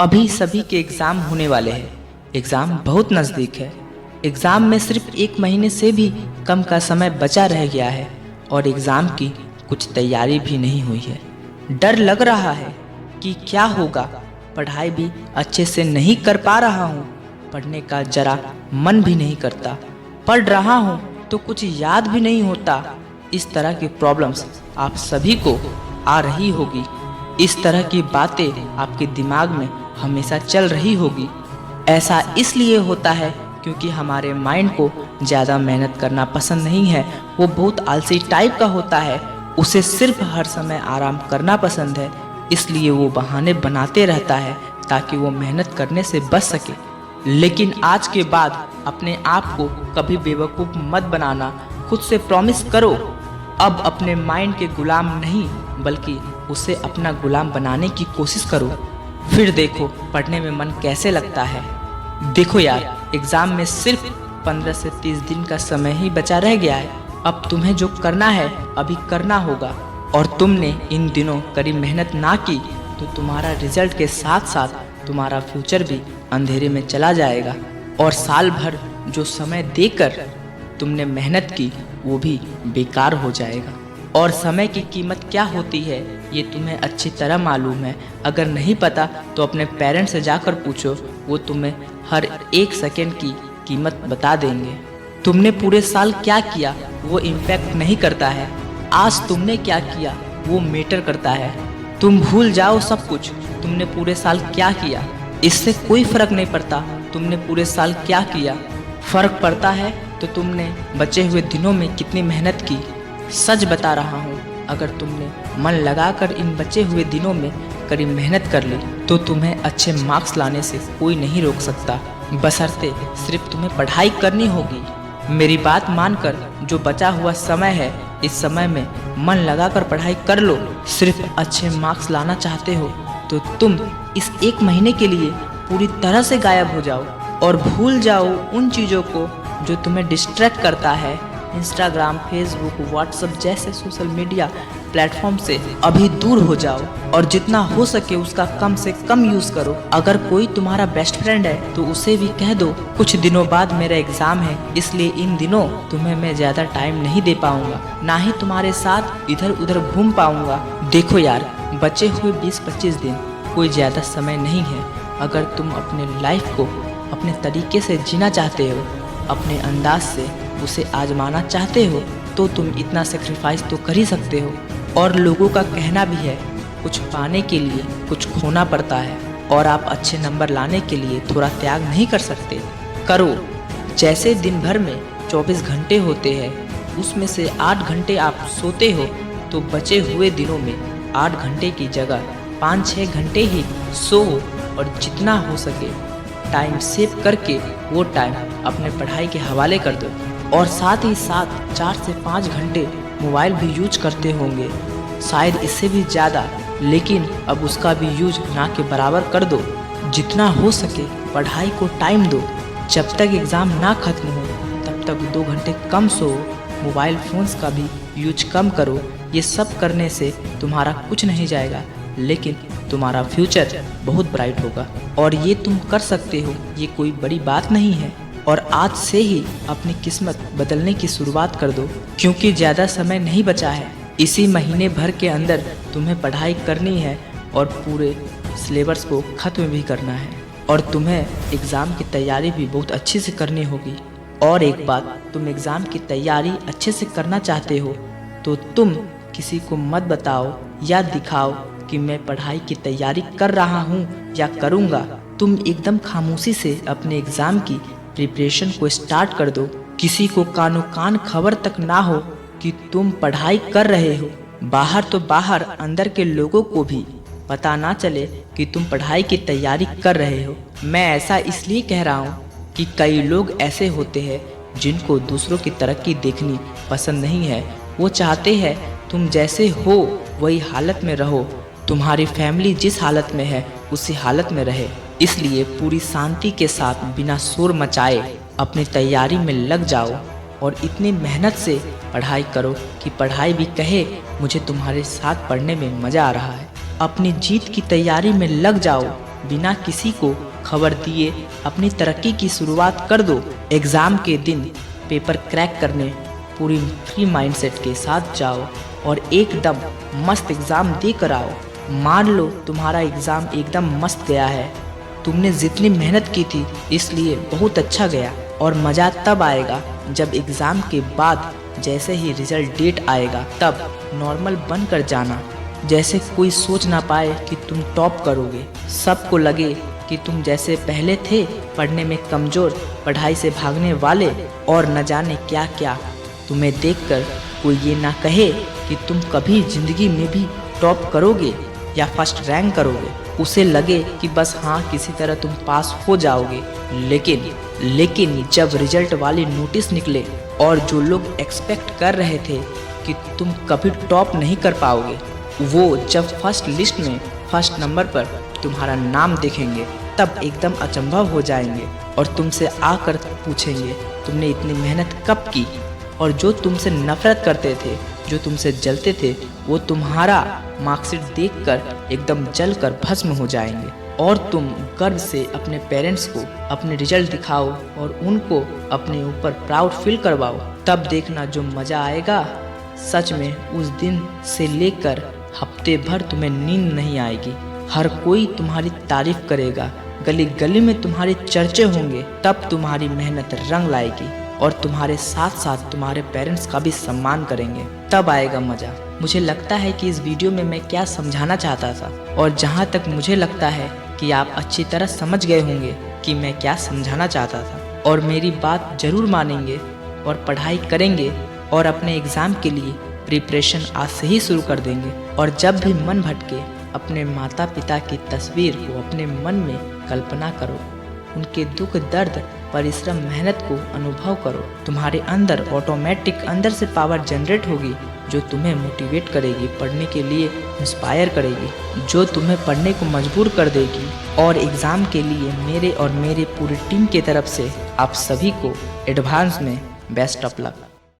अभी सभी के एग्ज़ाम होने वाले हैं। एग्ज़ाम बहुत नज़दीक है। एग्ज़ाम में सिर्फ 1 महीने से भी कम का समय बचा रह गया है और एग्ज़ाम की कुछ तैयारी भी नहीं हुई है। डर लग रहा है कि क्या होगा। पढ़ाई भी अच्छे से नहीं कर पा रहा हूँ। पढ़ने का जरा मन भी नहीं करता। पढ़ रहा हूँ तो कुछ याद भी नहीं होता। इस तरह की प्रॉब्लम्स आप सभी को आ रही होगी। इस तरह की बातें आपके दिमाग में हमेशा चल रही होगी। ऐसा इसलिए होता है क्योंकि हमारे माइंड को ज़्यादा मेहनत करना पसंद नहीं है। वो बहुत आलसी टाइप का होता है। उसे सिर्फ हर समय आराम करना पसंद है, इसलिए वो बहाने बनाते रहता है ताकि वो मेहनत करने से बच सके। लेकिन आज के बाद अपने आप को कभी बेवकूफ़ मत बनाना। खुद से प्रॉमिस करो, अब अपने माइंड के गुलाम नहीं बल्कि उसे अपना गुलाम बनाने की कोशिश करो। फिर देखो पढ़ने में मन कैसे लगता है। देखो यार, एग्ज़ाम में सिर्फ 15 से 30 दिन का समय ही बचा रह गया है। अब तुम्हें जो करना है अभी करना होगा, और तुमने इन दिनों कड़ी मेहनत ना की तो तुम्हारा रिजल्ट के साथ साथ तुम्हारा फ्यूचर भी अंधेरे में चला जाएगा। और साल भर जो समय देकर तुमने मेहनत की वो भी बेकार हो जाएगा। और समय की कीमत क्या होती है ये तुम्हें अच्छी तरह मालूम है। अगर नहीं पता तो अपने पेरेंट्स से जाकर पूछो, वो तुम्हें हर 1 सेकेंड की कीमत बता देंगे। तुमने पूरे साल क्या किया वो इम्पैक्ट नहीं करता है, आज तुमने क्या किया वो मैटर करता है। तुम भूल जाओ सब कुछ, तुमने पूरे साल क्या किया इससे कोई फ़र्क नहीं पड़ता। तुमने पूरे साल क्या किया, फ़र्क पड़ता है तो तुमने बचे हुए दिनों में कितनी मेहनत की। सच बता रहा हूँ, अगर तुमने मन लगाकर इन बचे हुए दिनों में कड़ी मेहनत कर ली तो तुम्हें अच्छे मार्क्स लाने से कोई नहीं रोक सकता, बशर्ते सिर्फ तुम्हें पढ़ाई करनी होगी। मेरी बात मानकर जो बचा हुआ समय है इस समय में मन लगाकर पढ़ाई कर लो। सिर्फ अच्छे मार्क्स लाना चाहते हो तो तुम इस 1 महीने के लिए पूरी तरह से गायब हो जाओ और भूल जाओ उन चीज़ों को जो तुम्हें डिस्ट्रैक्ट करता है। इंस्टाग्राम, फेसबुक, व्हाट्सएप जैसे सोशल मीडिया प्लेटफॉर्म से अभी दूर हो जाओ और जितना हो सके उसका कम से कम यूज़ करो। अगर कोई तुम्हारा बेस्ट फ्रेंड है तो उसे भी कह दो, कुछ दिनों बाद मेरा एग्ज़ाम है इसलिए इन दिनों तुम्हें मैं ज़्यादा टाइम नहीं दे पाऊँगा, ना ही तुम्हारे साथ इधर उधर घूम पाऊँगा। देखो यार, बचे हुए 20-25 दिन कोई ज़्यादा समय नहीं है। अगर तुम अपने लाइफ को अपने तरीके से जीना चाहते हो, अपने अंदाज से उसे आजमाना चाहते हो तो तुम इतना सेक्रीफाइस तो कर ही सकते हो। और लोगों का कहना भी है, कुछ पाने के लिए कुछ खोना पड़ता है, और आप अच्छे नंबर लाने के लिए थोड़ा त्याग नहीं कर सकते। करो। जैसे दिन भर में 24 घंटे होते हैं उसमें से 8 घंटे आप सोते हो तो बचे हुए दिनों में 8 घंटे की जगह 5-6 घंटे ही सो, और जितना हो सके टाइम सेव करके वो टाइम अपने पढ़ाई के हवाले कर दो। और साथ ही साथ 4 से 5 घंटे मोबाइल भी यूज करते होंगे, शायद इससे भी ज़्यादा, लेकिन अब उसका भी यूज ना के बराबर कर दो। जितना हो सके पढ़ाई को टाइम दो। जब तक एग्ज़ाम ना ख़त्म हो तब तक 2 घंटे कम सो, मोबाइल फ़ोन्स का भी यूज कम करो। ये सब करने से तुम्हारा कुछ नहीं जाएगा, लेकिन तुम्हारा फ्यूचर बहुत ब्राइट होगा। और ये तुम कर सकते हो, ये कोई बड़ी बात नहीं है। और आज से ही अपनी किस्मत बदलने की शुरुआत कर दो, क्योंकि ज़्यादा समय नहीं बचा है। इसी महीने भर के अंदर तुम्हें पढ़ाई करनी है और पूरे सिलेबस को ख़त्म भी करना है। और तुम्हें एग्ज़ाम की तैयारी भी बहुत अच्छे से करनी होगी। और एक बात, तुम एग्ज़ाम की तैयारी अच्छे से करना चाहते हो तो तुम किसी को मत बताओ या दिखाओ कि मैं पढ़ाई की तैयारी कर रहा हूँ या करूँगा। तुम एकदम खामोशी से अपने एग्ज़ाम की प्रिपरेशन को स्टार्ट कर दो। किसी को कानो कान खबर तक ना हो कि तुम पढ़ाई कर रहे हो। बाहर तो बाहर, अंदर के लोगों को भी पता ना चले कि तुम पढ़ाई की तैयारी कर रहे हो। मैं ऐसा इसलिए कह रहा हूँ कि कई लोग ऐसे होते हैं जिनको दूसरों की तरक्की देखनी पसंद नहीं है। वो चाहते हैं तुम जैसे हो वही हालत में रहो, तुम्हारी फैमिली जिस हालत में है उसी हालत में रहे। इसलिए पूरी शांति के साथ बिना शोर मचाए अपनी तैयारी में लग जाओ और इतनी मेहनत से पढ़ाई करो कि पढ़ाई भी कहे मुझे तुम्हारे साथ पढ़ने में मज़ा आ रहा है। अपनी जीत की तैयारी में लग जाओ बिना किसी को खबर दिए अपनी तरक्की की शुरुआत कर दो। एग्ज़ाम के दिन पेपर क्रैक करने पूरी फ्री माइंडसेट के साथ जाओ और एकदम मस्त एग्ज़ाम दे कर आओ। मान लो तुम्हारा एग्ज़ाम एकदम मस्त गया है, तुमने जितनी मेहनत की थी इसलिए बहुत अच्छा गया। और मज़ा तब आएगा जब एग्ज़ाम के बाद जैसे ही रिजल्ट डेट आएगा तब नॉर्मल बन कर जाना, जैसे कोई सोच ना पाए कि तुम टॉप करोगे। सबको लगे कि तुम जैसे पहले थे, पढ़ने में कमज़ोर, पढ़ाई से भागने वाले और न जाने क्या क्या। तुम्हें देखकर कोई ये ना कहे कि तुम कभी ज़िंदगी में भी टॉप करोगे या फर्स्ट रैंक करोगे। उसे लगे कि बस हाँ किसी तरह तुम पास हो जाओगे। लेकिन जब रिजल्ट वाले नोटिस निकले और जो लोग एक्सपेक्ट कर रहे थे कि तुम कभी टॉप नहीं कर पाओगे, वो जब फर्स्ट लिस्ट में फर्स्ट नंबर पर तुम्हारा नाम देखेंगे तब एकदम अचंभव हो जाएंगे और तुमसे आकर पूछेंगे तुमने इतनी मेहनत कब की। और जो तुमसे नफरत करते थे, जो तुमसे जलते थे, वो तुम्हारा मार्कशीट देखकर एकदम जलकर भस्म हो जाएंगे। और तुम गर्व से अपने पेरेंट्स को अपने रिजल्ट दिखाओ और उनको अपने ऊपर प्राउड फील करवाओ। तब देखना जो मज़ा आएगा, सच में उस दिन से लेकर हफ्ते भर तुम्हें नींद नहीं आएगी। हर कोई तुम्हारी तारीफ करेगा, गली गली में तुम्हारे चर्चे होंगे। तब तुम्हारी मेहनत रंग लाएगी और तुम्हारे साथ साथ तुम्हारे पेरेंट्स का भी सम्मान करेंगे। तब आएगा मज़ा। मुझे लगता है कि इस वीडियो में मैं क्या समझाना चाहता था, और जहाँ तक मुझे लगता है कि आप अच्छी तरह समझ गए होंगे कि मैं क्या समझाना चाहता था और मेरी बात ज़रूर मानेंगे और पढ़ाई करेंगे और अपने एग्ज़ाम के लिए प्रिपरेशन आज से ही शुरू कर देंगे। और जब भी मन भटके अपने माता पिता की तस्वीर को अपने मन में कल्पना करो, उनके दुख दर्द परिश्रम मेहनत को अनुभव करो। तुम्हारे अंदर ऑटोमेटिक अंदर से पावर जनरेट होगी जो तुम्हें मोटिवेट करेगी, पढ़ने के लिए इंस्पायर करेगी, जो तुम्हें पढ़ने को मजबूर कर देगी। और एग्ज़ाम के लिए मेरे और मेरे पूरी टीम की तरफ से आप सभी को एडवांस में बेस्ट ऑफ लक।